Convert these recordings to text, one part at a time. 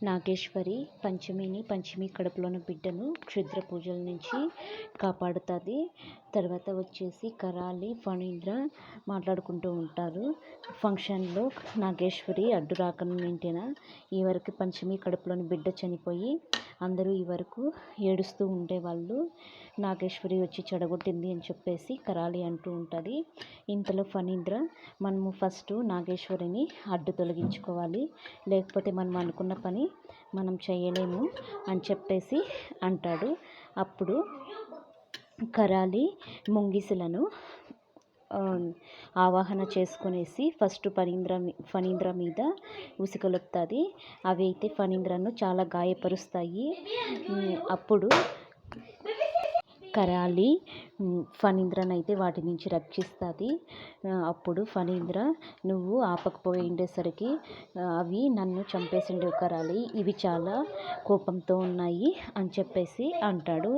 నాగేశ్వరి పంచమి కడుపులోని బిడ్డను క్షుద్ర పూజల నుంచి కాపాడుతుంది. తర్వాత వచ్చేసి కరాలి ఫణీంద్ర మాట్లాడుకుంటూ ఉంటారు. ఫంక్షన్లో నాగేశ్వరి అడ్డు రాకను నింటిన ఈ వరకు పంచమి కడుపులోని బిడ్డ చనిపోయి అందరూ ఈ వరకు ఏడుస్తూ ఉండేవాళ్ళు. నాగేశ్వరి వచ్చి చెడగొట్టింది అని చెప్పేసి కరాలి అంటూ ఉంటుంది. ఇంతలో ఫణీంద్ర మనము ఫస్ట్ నాగేశ్వరిని అడ్డు తొలగించుకోవాలి, లేకపోతే మనం అనుకున్న పని మనం చేయలేము అని చెప్పేసి అంటాడు. అప్పుడు కరాలి ముంగిసులను ఆవాహన చేసుకునేసి ఫస్ట్ ఫణీంద్ర మీద ఉసిగొలుపుతుంది. అవి అయితే ఫణీంద్రను చాలా గాయపరుస్తాయి. అప్పుడు కరాలి ఫణీంద్రను అయితే వాటి నుంచి రక్షిస్తుంది. అప్పుడు ఫణీంద్ర నువ్వు ఆపకపోయిండేసరికి అవి నన్ను చంపేసిండేవి కరాలి, ఇవి చాలా కోపంతో ఉన్నాయి అని చెప్పేసి అంటాడు.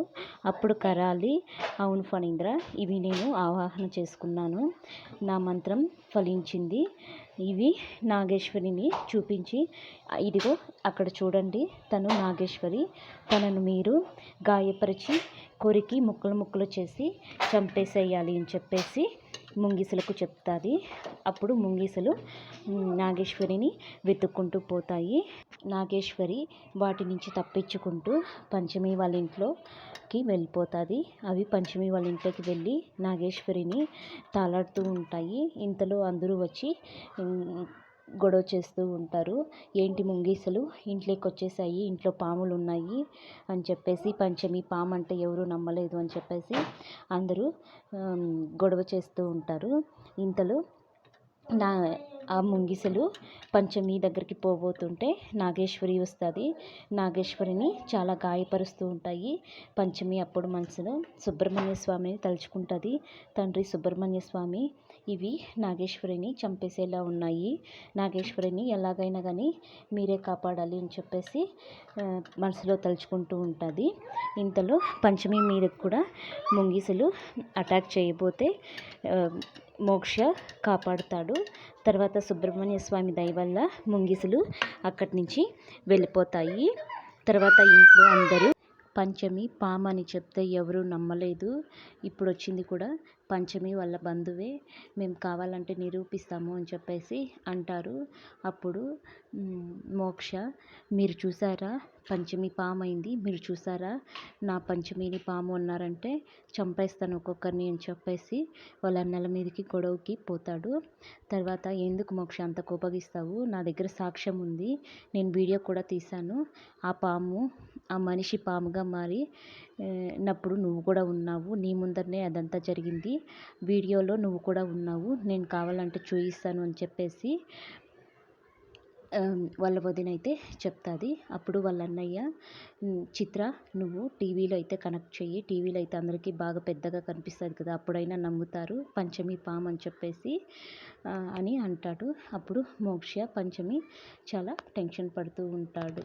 అప్పుడు కరాలి అవును ఫణీంద్ర, ఇవి నేను ఆవాహన చేసుకున్నాను, నా మంత్రం ఫలించింది. ఇవి నాగేశ్వరిని చూపించి ఇదిగో అక్కడ చూడండి, తను నాగేశ్వరి, తనను మీరు గాయపరిచి కొరికి ముక్కలు చేసి చంపేసేయాలి అని చెప్పేసి ముంగిసలకు చెప్తుంది. అప్పుడు ముంగిసలు నాగేశ్వరిని వెతుక్కుంటూ పోతాయి. నాగేశ్వరి వాటి నుంచి తప్పించుకుంటూ పంచమి వాళ్ళ ఇంట్లోకి వెళ్ళిపోతుంది. అవి పంచమి వాళ్ళ ఇంట్లోకి వెళ్ళి నాగేశ్వరిని తాళాడుతూ ఉంటాయి. ఇంతలో అందరూ వచ్చి గొడవ చేస్తూ ఉంటారు. ఏంటి ముంగీసలు ఇంట్లోకి వచ్చేసాయి, ఇంట్లో పాములు ఉన్నాయి అని చెప్పేసి, పంచమి పాము అంటే ఎవరు నమ్మలేదు అని చెప్పేసి అందరూ గొడవ చేస్తూ ఉంటారు. ఇంతలో ఆ ముంగిసలు పంచమి దగ్గరికి పోబోతుంటే నాగేశ్వరి వస్తుంది. నాగేశ్వరిని చాలా గాయపరుస్తూ ఉంటాయి. పంచమి అప్పుడు మనసులో సుబ్రహ్మణ్య స్వామిని తలుచుకుంటుంది. తండ్రి సుబ్రహ్మణ్య స్వామి, ఇవి నాగేశ్వరిని చంపేసేలా ఉన్నాయి, నాగేశ్వరిని ఎలాగైనా కానీ మీరే కాపాడాలి అని చెప్పేసి మనసులో తలుచుకుంటూ ఉంటుంది. ఇంతలో పంచమి మీద కూడా ముంగిసలు అటాక్ చేయబోతే మోక్ష కాపాడుతాడు. తర్వాత సుబ్రహ్మణ్య స్వామి దయ వల్ల ముంగిసలు అక్కడి నుంచి వెళ్ళిపోతాయి. తర్వాత ఇంట్లో అందరూ పంచమి పాము అని చెప్తే ఎవరూ నమ్మలేదు. ఇప్పుడు వచ్చింది కూడా పంచమి వాళ్ళ బంధువే, మేము కావాలంటే నిరూపిస్తాము అని చెప్పేసి అంటారు. అప్పుడు మోక్ష, మీరు చూసారా పంచమి పాము అయింది, మీరు చూసారా, నా పంచమిని పాము అన్నారంటే చంపేస్తాను ఒక్కొక్కరిని అని చెప్పేసి వాళ్ళ అన్నల మీదకి గొడవకి పోతాడు. తర్వాత ఎందుకు మోక్ష అంత కోపగిస్తావు, నా దగ్గర సాక్ష్యం ఉంది, నేను వీడియో కూడా తీశాను, ఆ పాము ఆ మనిషి పాముగా మారి నప్పుడు నువ్వు కూడా ఉన్నావు, నీ ముందరనే అదంతా జరిగింది, వీడియోలో నువ్వు కూడా ఉన్నావు, నేను కావాలంటే చూపిస్తాను అని చెప్పేసి వాళ్ళ వదిన అయితే చెప్తుంది. అప్పుడు వాళ్ళ అన్నయ్య, చిత్ర నువ్వు టీవీలో అయితే కనెక్ట్ చెయ్యి, టీవీలో అయితే అందరికీ బాగా పెద్దగా కనిపిస్తుంది కదా, అప్పుడైనా నమ్ముతారు పంచమి పాము అని చెప్పేసి అని అంటాడు. అప్పుడు మోక్ష పంచమి చాలా టెన్షన్ పడుతూ ఉంటాడు.